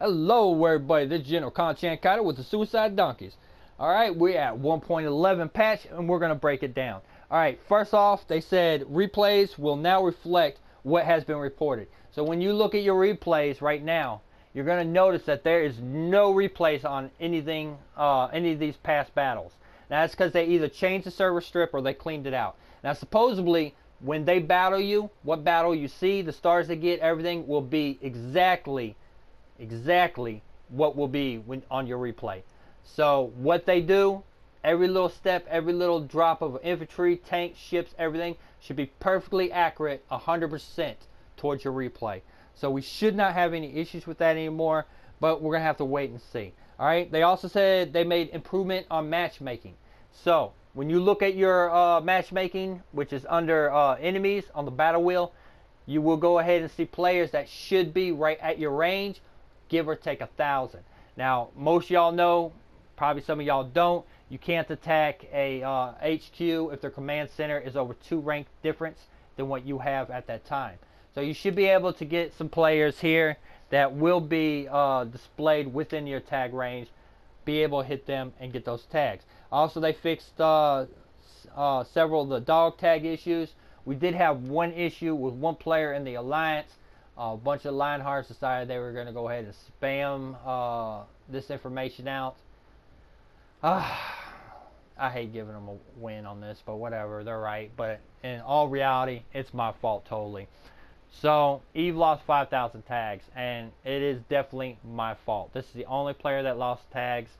Hello everybody, this is General Content Cutter with the Suicide Donkeys. Alright, we're at 1.11 patch and we're going to break it down. Alright, first off, they said replays will now reflect what has been reported. So when you look at your replays right now, you're going to notice that there is no replays on anything, any of these past battles. Now that's because they either changed the server strip or they cleaned it out. Now supposedly, when they battle you, what battle you see, the stars they get, everything will be exactly what will be on your replay. So what they do, every little step, every little drop of infantry, tanks, ships, everything should be perfectly accurate, 100% towards your replay. So we should not have any issues with that anymore, but we're gonna have to wait and see. All right, they also said they made improvement on matchmaking. So when you look at your matchmaking, which is under enemies on the battle wheel, you will go ahead and see players that should be right at your range, give or take 1,000. Now, most y'all know, probably some of y'all don't, you can't attack a HQ if their command center is over 2 rank difference than what you have at that time. So you should be able to get some players here that will be displayed within your tag range, be able to hit them and get those tags. Also, they fixed several of the dog tag issues. We did have one issue with one player in the alliance. A bunch of Lionhearts decided they were going to go ahead and spam this information out. I hate giving them a win on this, but whatever, they're right. But in all reality, it's my fault totally. So Eve lost 5,000 tags, and it is definitely my fault. This is the only player that lost tags,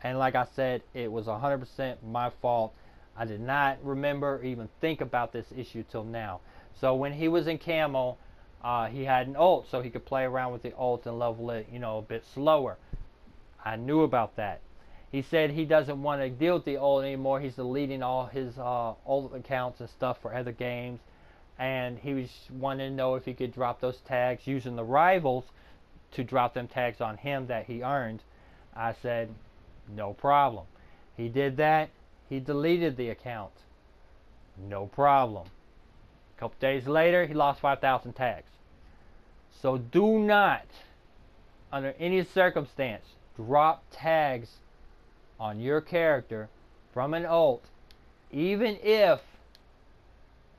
and like I said, it was 100% my fault. I did not remember or even think about this issue till now. So when he was in camo, he had an ult, so he could play around with the ult and level it, you know, a bit slower. I knew about that. He said he doesn't want to deal with the ult anymore. He's deleting all his ult accounts and stuff for other games. And he was wanting to know if he could drop those tags using the rivals to drop them tags on him that he earned. I said, no problem. He did that. He deleted the account. No problem. A couple days later, he lost 5,000 tags. So do not, under any circumstance, drop tags on your character from an ult, even if,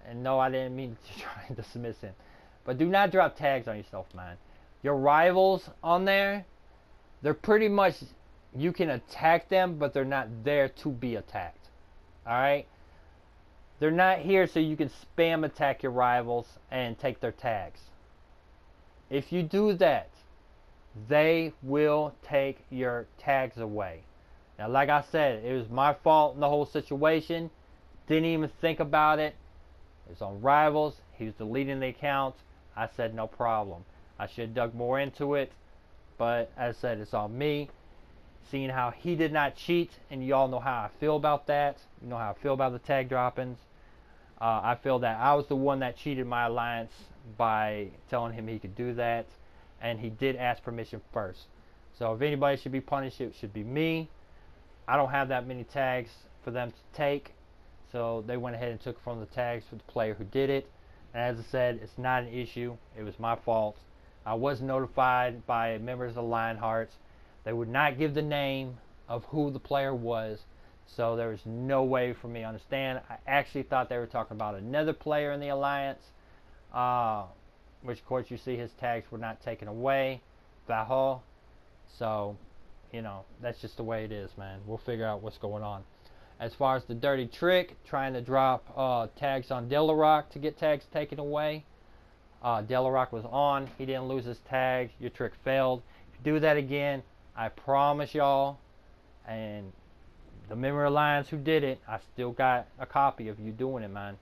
and no, I didn't mean to try and dismiss him, but do not drop tags on yourself, man. Your rivals on there, they're pretty much, you can attack them, but they're not there to be attacked. Alright? They're not here so you can spam attack your rivals and take their tags. If you do that, they will take your tags away. Now, like I said, it was my fault in the whole situation. Didn't even think about it. It was on rivals. He was deleting the accounts. I said no problem. I should have dug more into it. But as I said, it's on me. Seeing how he did not cheat, and you all know how I feel about that. You know how I feel about the tag droppings. I feel that I was the one that cheated my alliance by telling him he could do that, and he did ask permission first. So if anybody should be punished, it should be me. I don't have that many tags for them to take, so they went ahead and took from the tags for the player who did it. And as I said, it's not an issue. It was my fault. I was notified by members of Lionhearts. They would not give the name of who the player was, so there was no way for me to understand. I actually thought they were talking about another player in the alliance, which of course you see his tags were not taken away. Valhall. So, you know, that's just the way it is, man. We'll figure out what's going on. As far as the dirty trick, trying to drop tags on Delarock to get tags taken away. Delarock was on. He didn't lose his tag. Your trick failed. If you do that again, I promise y'all, and the member alliance who did it, I still got a copy of you doing it, man.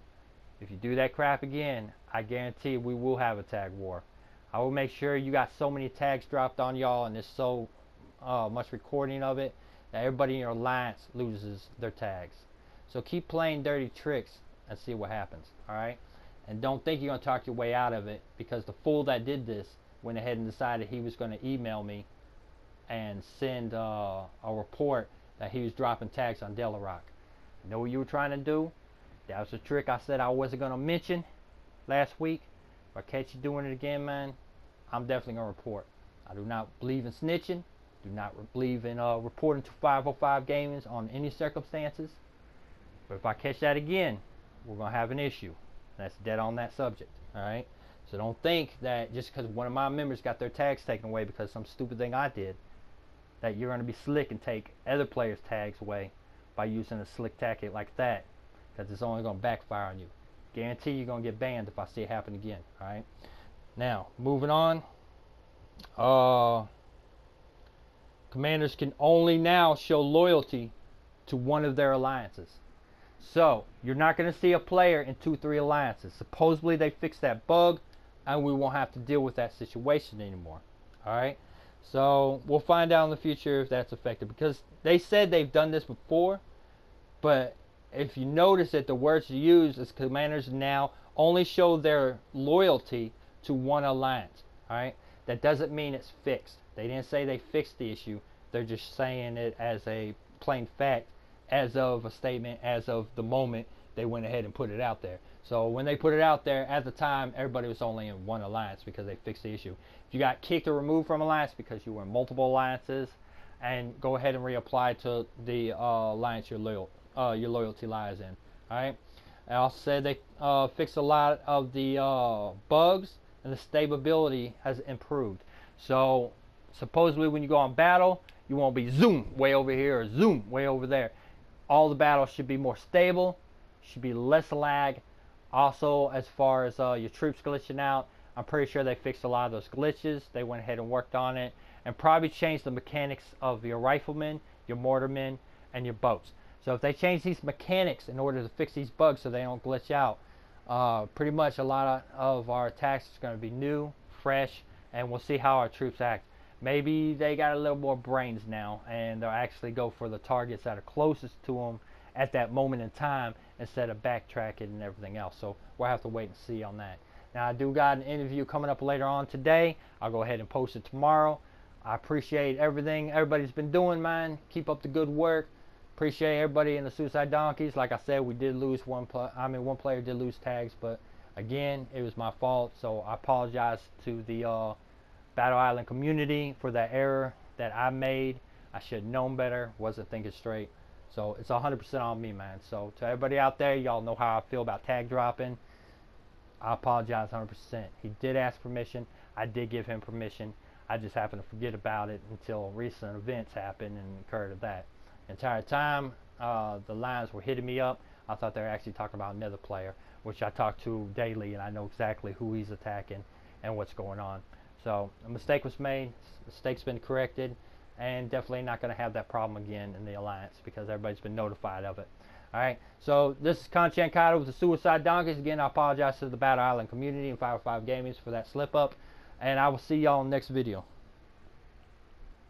If you do that crap again, I guarantee we will have a tag war. I will make sure you got so many tags dropped on y'all, and there's so much recording of it, that everybody in your alliance loses their tags. So keep playing dirty tricks and see what happens, alright? And don't think you're going to talk your way out of it, because the fool that did this went ahead and decided he was going to email me and send a report that he was dropping tags on Delarock. You know what you were trying to do? That was a trick I said I wasn't going to mention last week. If I catch you doing it again, man, I'm definitely going to report. I do not believe in snitching. Do not believe in reporting to 505 Gamings on any circumstances. But if I catch that again, we're going to have an issue. That's dead on that subject. Alright? So don't think that just because one of my members got their tags taken away because of some stupid thing I did, that you're going to be slick and take other players' tags away by using a slick tactic like that. Because it's only going to backfire on you. Guarantee you're going to get banned if I see it happen again. Alright? Now, moving on. Commanders can only now show loyalty to one of their alliances. So, you're not going to see a player in 2-3 alliances. Supposedly they fixed that bug, and we won't have to deal with that situation anymore. Alright? So, we'll find out in the future if that's effective. Because they said they've done this before, but if you notice that the words you use is commanders now only show their loyalty to one alliance. Alright? That doesn't mean it's fixed. They didn't say they fixed the issue. They're just saying it as a plain fact, as of a statement, as of the moment they went ahead and put it out there. So when they put it out there, at the time, everybody was only in one alliance because they fixed the issue. If you got kicked or removed from alliance because you were in multiple alliances, and go ahead and reapply to the alliance your loyalty lies in. Alright? I also said they fixed a lot of the bugs, and the stability has improved. So supposedly when you go on battle, you won't be zoom way over here or zoom way over there. All the battles should be more stable, should be less lag. Also, as far as your troops glitching out, I'm pretty sure they fixed a lot of those glitches. They went ahead and worked on it, and probably changed the mechanics of your riflemen, your mortarmen, and your boats. So if they change these mechanics in order to fix these bugs so they don't glitch out, pretty much a lot of our attacks is going to be new, fresh, and we'll see how our troops act. Maybe they got a little more brains now, and they'll actually go for the targets that are closest to them at that moment in time instead of backtracking and everything else. So we'll have to wait and see on that. Now I do got an interview coming up later on today. I'll go ahead and post it tomorrow. I appreciate everything everybody's been doing, man. Keep up the good work. Appreciate everybody in the Suicide Donkeys. Like I said, we did lose one player did lose tags, but again, it was my fault. So I apologize to the Battle Island community for that error that I made. I should have known better, wasn't thinking straight. So it's 100% on me, man. So to everybody out there, y'all know how I feel about tag dropping. I apologize 100%. He did ask permission. I did give him permission. I just happened to forget about it until recent events happened and occurred of that. The entire time, the lines were hitting me up. I thought they were actually talking about another player, which I talk to daily, and I know exactly who he's attacking and what's going on. So a mistake was made, mistake's been corrected, and definitely not going to have that problem again in the alliance because everybody's been notified of it. Alright, so this is Content Kaido with the Suicide Donkeys. Again, I apologize to the Battle Island community and 505 Gamings for that slip up, and I will see y'all in the next video.